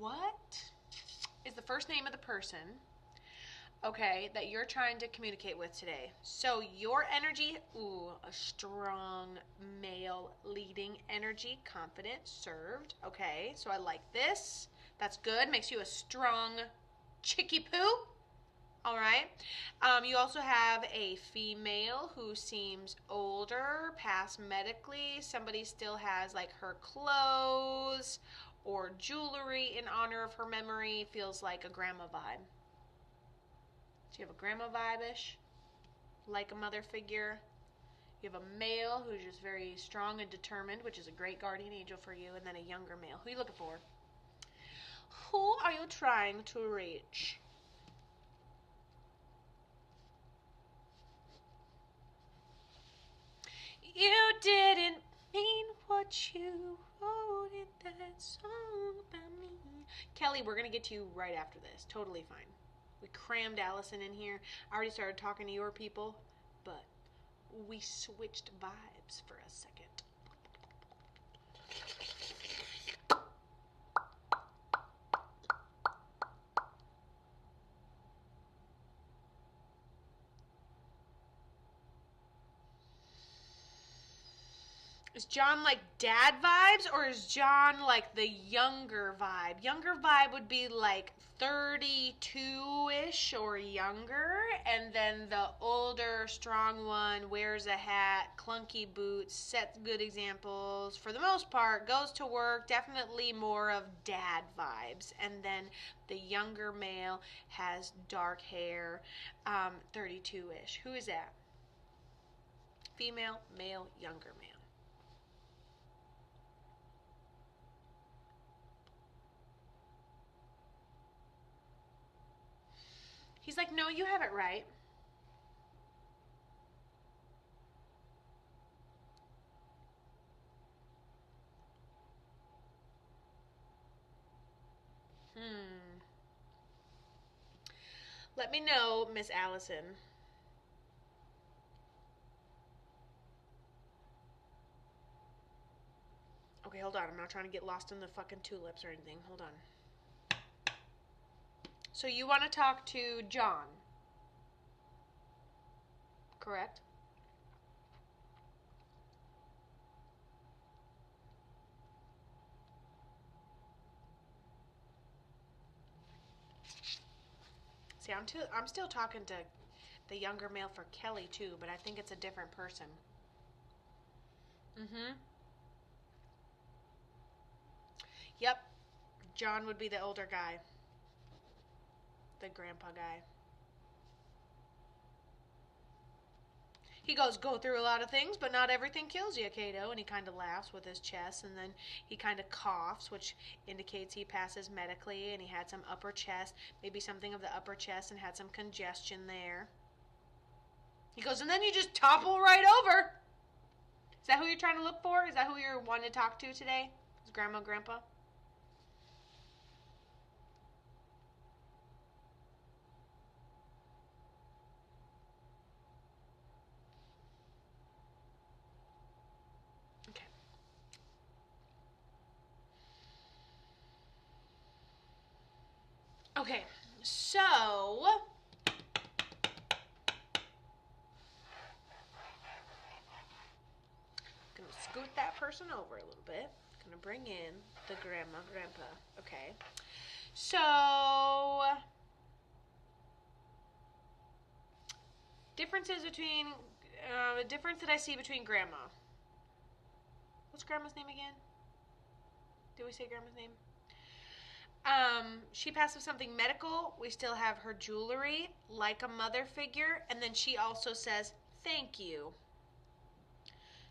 what is the first name of the person, okay, that you're trying to communicate with today? So your energy, a strong male leading energy, confident, served. Okay, so I like this. That's good. Makes you a strong chicky poo. All right. You also have a female who seems older, past medically. Somebody still has like her clothes or jewelry in honor of her memory. Feels like a grandma vibe. So you have a grandma vibe-ish, like a mother figure. You have a male who's just very strong and determined, which is a great guardian angel for you, and then a younger male. Who are you looking for? Who are you trying to reach? You didn't mean what you wrote in that song about me. Kelly, we're going to get to you right after this. Totally fine. We crammed Allison in here. I already started talking to your people, but we switched vibes for a second. Is John like dad vibes, or is John like the younger vibe? Younger vibe would be like 32-ish or younger, and then the older, strong one wears a hat, clunky boots, sets good examples, for the most part, goes to work, definitely more of dad vibes. And then the younger male has dark hair, 32-ish. Who is that? Female, male, younger man. He's like, no, you have it right. Let me know, Miss Allison. Okay, hold on. I'm not trying to get lost in the fucking tulips or anything. Hold on. So you want to talk to John, correct? See, I'm still talking to the younger male for Kelly too, but I think it's a different person. Mm-hmm. Yep. John would be the older guy. The grandpa guy. He goes, go through a lot of things, but not everything kills you, Kato. And he kind of laughs with his chest, and then he kind of coughs, which indicates he passes medically, and he had some upper chest, maybe something of the upper chest, and had some congestion there. He goes, and then you just topple right over. Is that who you're trying to look for? Is that who you're wanting to talk to today? Is Grandma, Grandpa? Okay. Okay, so gonna scoot that person over a little bit. Gonna bring in the grandma, grandpa. Okay. So differences between the difference that I see between grandma. What's grandma's name again? Did we say grandma's name? She passed with something medical. We still have her jewelry, like a mother figure, and then she also says thank you.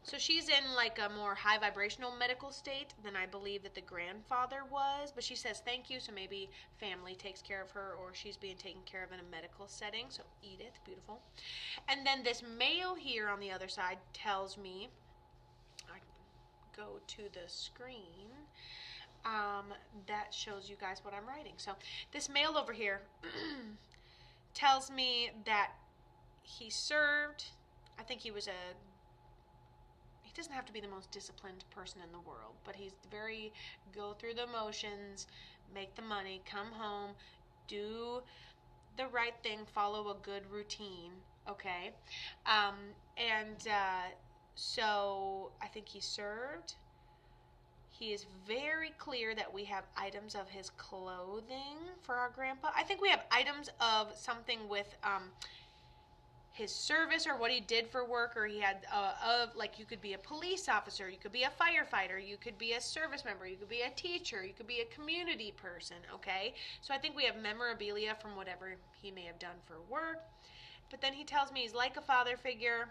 So she's in like a more high vibrational medical state than I believe that the grandfather was, but she says thank you, so maybe family takes care of her or she's being taken care of in a medical setting. So Edith, beautiful. And then this male here on the other side tells me, I go to the screen, that shows you guys what I'm writing. So this male over here tells me that he served, I think he doesn't have to be the most disciplined person in the world, but he's very go through the motions, make the money, come home, do the right thing, follow a good routine, okay? So I think he served. He is very clear that we have items of his clothing for our grandpa. I think we have items of something with his service or what he did for work, or he had like you could be a police officer, you could be a firefighter, you could be a service member, you could be a teacher, you could be a community person, okay? So I think we have memorabilia from whatever he may have done for work. But then he tells me he's like a father figure.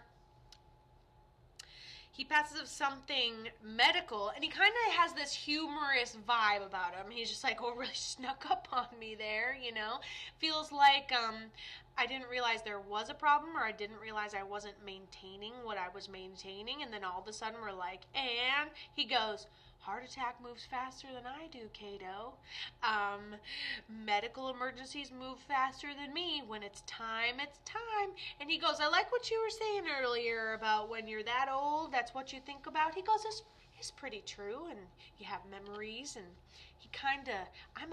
He passes of something medical, and he kind of has this humorous vibe about him. He's just like, oh, really snuck up on me there, you know? Feels like I didn't realize there was a problem, or I didn't realize I wasn't maintaining what I was maintaining, and then all of a sudden we're like, and he goes, heart attack moves faster than I do, Kato. Medical emergencies move faster than me. When it's time, it's time. And he goes, I like what you were saying earlier about when you're that old, that's what you think about. He goes, it's pretty true, and you have memories, and he kind of, I'm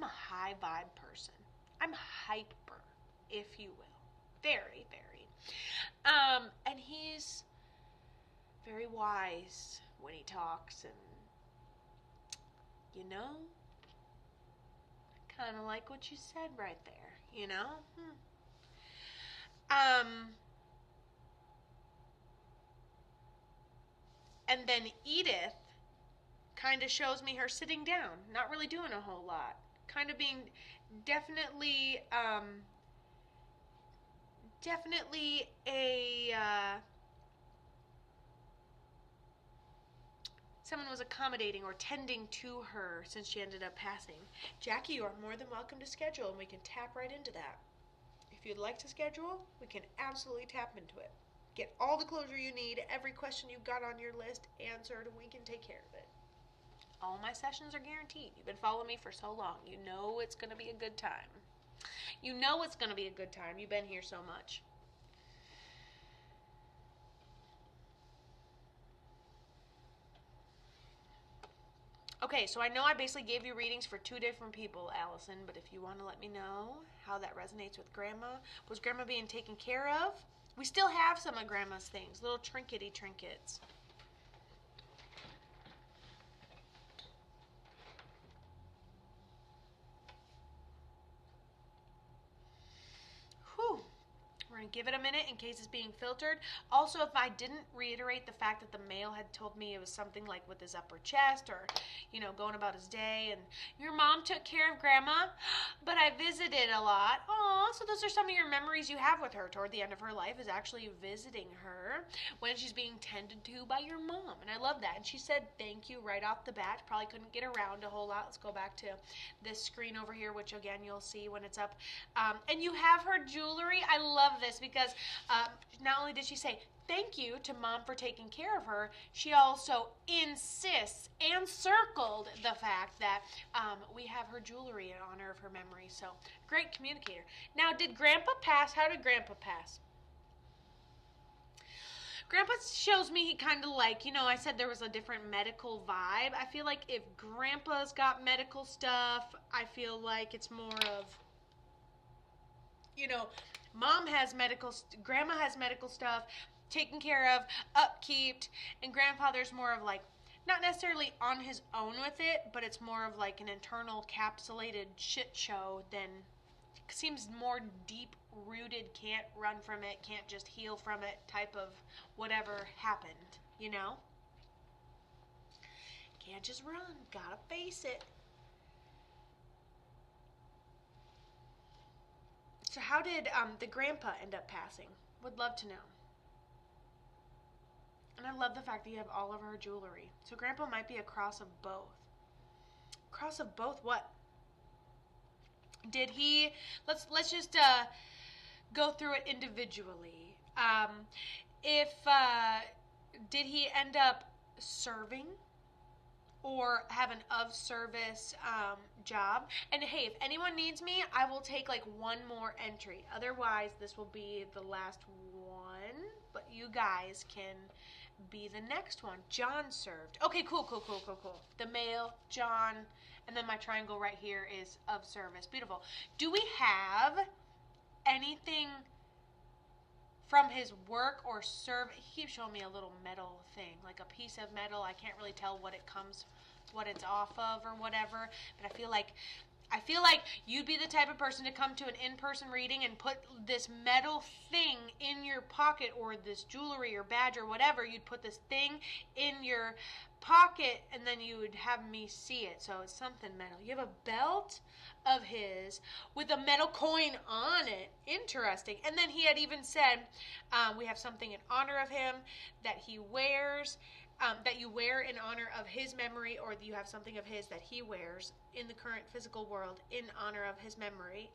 a high vibe person. I'm hyper, if you will. Very, very. And he's very wise when he talks, and you know, kind of like what you said right there, you know? And then Edith kind of shows me her sitting down, not really doing a whole lot, kind of being definitely a someone was accommodating or tending to her since she ended up passing. Jackie, you are more than welcome to schedule, and we can tap right into that. If you'd like to schedule, we can absolutely tap into it. Get all the closure you need, every question you've got on your list answered, and we can take care of it. All my sessions are guaranteed. You've been following me for so long. You know it's going to be a good time. You know it's going to be a good time. You've been here so much. Okay, so I know I basically gave you readings for 2 different people, Allison, but if you want to let me know how that resonates with Grandma, was Grandma being taken care of? We still have some of Grandma's things, little trinkety trinkets. Whew. We're going to give it a minute in case it's being filtered. Also, if I didn't reiterate the fact that the mail had told me it was something like with his upper chest or, you know, going about his day, and your mom took care of Grandma, but I visited a lot. Aw, so those are some of your memories you have with her toward the end of her life, is actually visiting her when she's being tended to by your mom. And I love that. And she said thank you right off the bat. Probably couldn't get around a whole lot. Let's go back to this screen over here, which again you'll see when it's up. And you have her jewelry. I love this because not only did she say thank you to Mom for taking care of her, she also insists and circled the fact that we have her jewelry in honor of her memory. So, great communicator. Now, did Grandpa pass? How did Grandpa pass? Grandpa shows me he kind of like, you know, I said there was a different medical vibe. I feel like if Grandpa's got medical stuff, I feel like it's more of, you know, Mom has medical, Grandma has medical stuff, taken care of, upkeeped, and Grandfather's more of like, not necessarily on his own with it, but it's more of like an internal capsulated shit show than, seems more deep-rooted, can't run from it, can't just heal from it type of whatever happened, you know? Can't just run, gotta face it. So how did the grandpa end up passing? Would love to know. And I love the fact that you have all of her jewelry. So grandpa might be a cross of both. Cross of both what? Did he, let's just go through it individually. Did he end up serving or have an of service job? And hey, if anyone needs me, I will take like one more entry. Otherwise, this will be the last one, but you guys can be the next one. John served. Okay, cool. The male, John, And then my triangle right here is of service. Beautiful. Do we have anything from his work or service? He keeps showing me a little metal thing, like a piece of metal. I can't really tell what it's off of or whatever, but I feel like you'd be the type of person to come to an in-person reading and put this metal thing in your pocket, or this jewelry or badge or whatever. You'd put this thing in your pocket and then you would have me see it. So it's something metal. You have a belt of his with a metal coin on it. Interesting. And then he had even said, we have something in honor of him that he wears, that you wear in honor of his memory, or you have something of his that he wears in the current physical world in honor of his memory.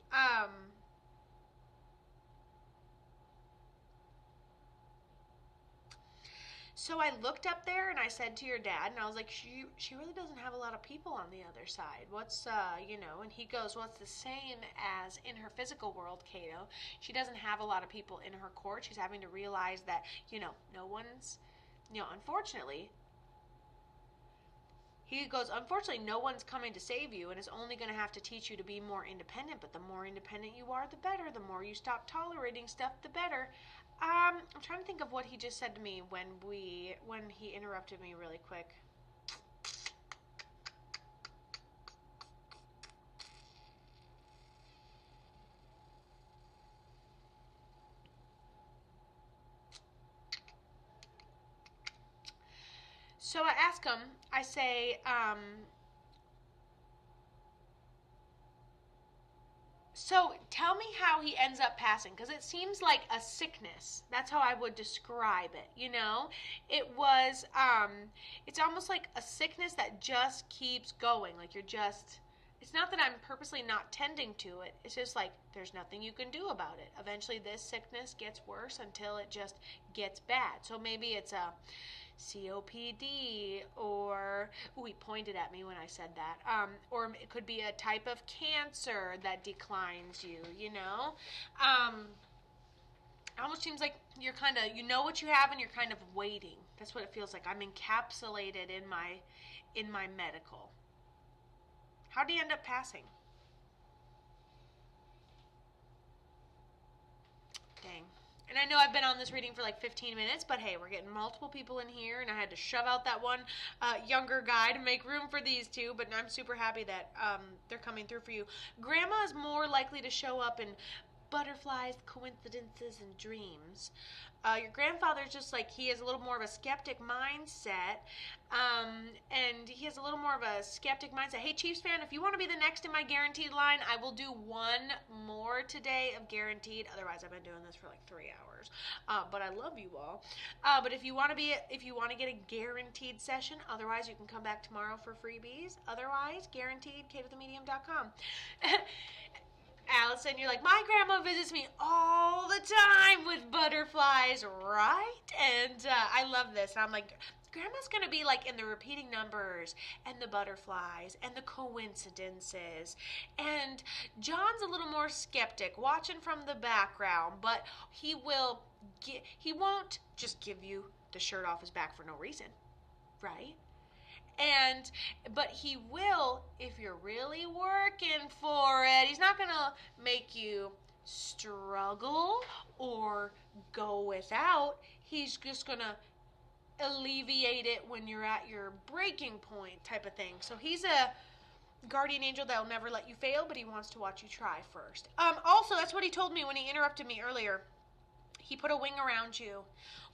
So I looked up there and I said to your dad, and I was like, she really doesn't have a lot of people on the other side. What's, and he goes, well, it's the same as in her physical world, Cato. She doesn't have a lot of people in her court. She's having to realize that, no one's, unfortunately, he goes, unfortunately, no one's coming to save you and is only going to have to teach you to be more independent. But the more independent you are, the better. The more you stop tolerating stuff, the better. I'm trying to think of what he just said to me when he interrupted me really quick. So I ask him, I say, so tell me how he ends up passing, because it seems like a sickness. That's how I would describe it, It was, it's almost like a sickness that just keeps going. Like it's not that I'm purposely not tending to it. It's just like there's nothing you can do about it. Eventually this sickness gets worse until it just gets bad. So maybe it's a COPD, or he pointed at me when I said that, or it could be a type of cancer that declines you. It almost seems like you're kind of, what you have and you're kind of waiting. That's what it feels like. I'm encapsulated in my medical. How do you end up passing? Dang. And I know I've been on this reading for like 15 minutes, but hey, we're getting multiple people in here, and I had to shove out that one younger guy to make room for these two, but I'm super happy that they're coming through for you. Grandma is more likely to show up in butterflies, coincidences, and dreams. Your grandfather's just like, he has a little more of a skeptic mindset, and he has a little more of a skeptic mindset. Hey, Chiefs fan, if you want to be the next in my guaranteed line, I will do one more today of guaranteed. Otherwise, I've been doing this for like 3 hours. But I love you all. But if you want to get a guaranteed session, otherwise you can come back tomorrow for freebies. Otherwise, guaranteed, katofthemedium.com. Allison, you're like, my grandma visits me all the time with butterflies, right? And I love this. And I'm like, grandma's going to be like in the repeating numbers and the butterflies and the coincidences. And John's a little more skeptic, watching from the background, but he won't just give you the shirt off his back for no reason, right? But he will, if you're really working for it. He's not going to make you struggle or go without. He's just going to alleviate it when you're at your breaking point type of thing. So he's a guardian angel that will never let you fail, but he wants to watch you try first. Also, that's what he told me when he interrupted me earlier. He put a wing around you,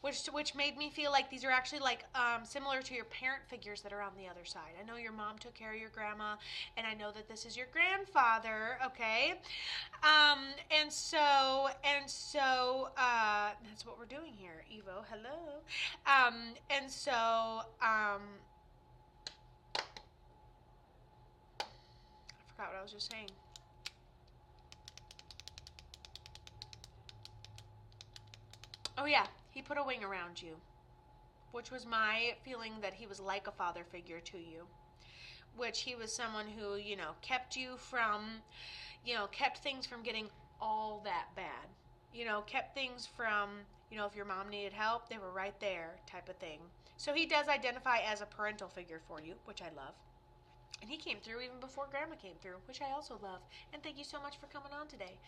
which made me feel like these are actually like similar to your parent figures that are on the other side. I know your mom took care of your grandma, and I know that this is your grandfather, okay? And so that's what we're doing here. Evo, hello. And so I forgot what I was just saying. Oh yeah, he put a wing around you, which was my feeling that he was like a father figure to you, which he was someone who, kept you from, kept things from getting all that bad, kept things from, if your mom needed help, they were right there type of thing. So he does identify as a parental figure for you, which I love. And he came through even before Grandma came through, which I also love. And thank you so much for coming on today.